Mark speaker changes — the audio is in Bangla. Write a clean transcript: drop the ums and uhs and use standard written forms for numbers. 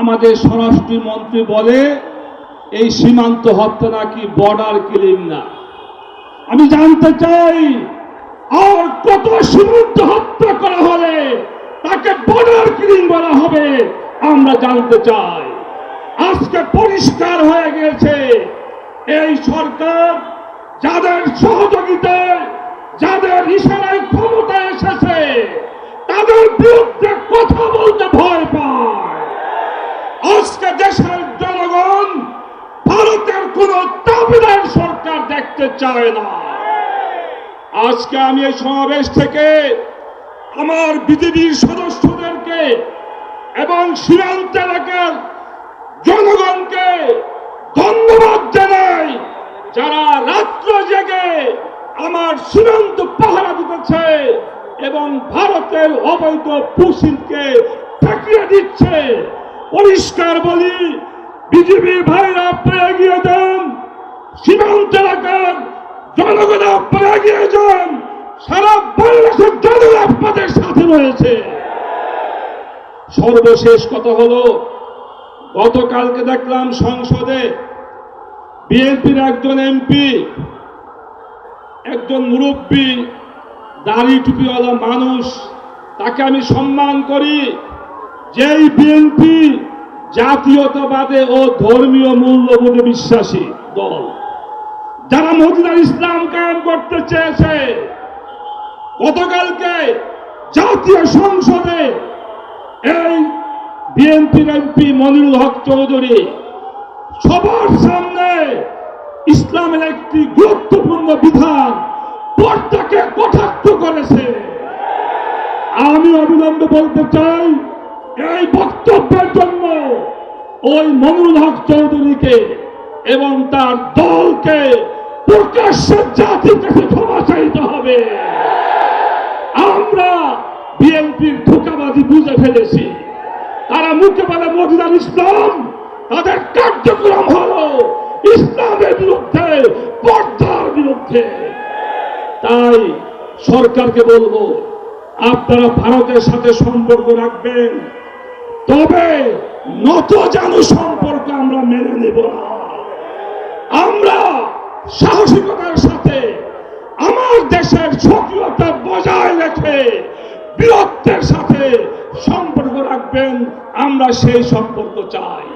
Speaker 1: আমাদের স্বরাষ্ট্রমন্ত্রী বলে এই সীমান্ত হত্যা নাকি বর্ডার কিলিং না। আমি জানতে চাই আর কত সীমান্ত হত্যা করা হলে তাকে বর্ডার কিলিং বলা হবে আমরা জানতে চাই। আজকে পরিষ্কার হয়ে গেছে এই সরকার যাদের সহযোগিতায় যাদের ইশারায় ক্ষমতা এসেছে তাদের বিরুদ্ধে কথা বলতে ভয় পায়। আজকে দেশের জনগণ ভারতের কোন দাবিদার সরকার দেখতে চায় না। আজকে আমি এই সমাবেশ থেকে আমার বিজেপির সদস্যদেরকে এবং সীমান্ত এলাকার জনগণকে ধন্যবাদ জানাই যারা রাত্র জেগে আমার সীমান্ত পাহারা দিতেছে এবং ভারতের অবৈধ পুশিনকে ঠেকিয়ে দিচ্ছে। পরিষ্কার বলি, বিজেপির ভাইরা আপনারা এগিয়ে যান, সীমান্ত এলাকার জনগণ আপনারা এগিয়ে যান, সারা বাংলাদেশের জনগণ আপনাদের সাথে রয়েছে। সর্বশেষ কথা হলো, গতকালকে দেখলাম সংসদে বিএনপির একজন এমপি, একজন মুরব্বী দাড়ি টুপিওয়ালা মানুষ, তাকে আমি সম্মান করি, যেই বিএনপি জাতীয়তাবাদে ও ধর্মীয় মূল্যবোধে বিশ্বাসী দল, যারা মদিনার ইসলাম কায়েম করতে চেয়েছে, গতকালকে জাতীয় সংসদে এই বিএনপির এমপি মনিরুল হক চৌধুরী সবার সামনে ইসলামের একটি গুরুত্বপূর্ণ বিধান পর্দাকে কটাক্ষ করেছে। আমি অবিলম্বে বলতে চাই, এই বক্তব্যের জন্য ওই মনিরুল হক চৌধুরীকে এবং তার দলকে প্রকাশ্যে জাতির কাছে ক্ষমা চাইতে হবে। আমরা বিএনপির ধোঁকাবাজি বুঝে ফেলেছি। তারা মুখে বলে মদিনার ইসলাম, তাদের কার্যক্রম হলো ইসলামের বিরুদ্ধে, পর্দার বিরুদ্ধে। তাই সরকারকে বলবো, আপনারা ভারতের সাথে সম্পর্ক রাখবেন, তবে নত জানু সম্পর্ক আমরা মেনে নেব না। আমরা সাহসিকতার সাথে আমার দেশের সক্রিয়তা বজায় রেখে বীরত্বের সাথে সম্পর্ক রাখবেন, আমরা সেই সম্পর্ক চাই।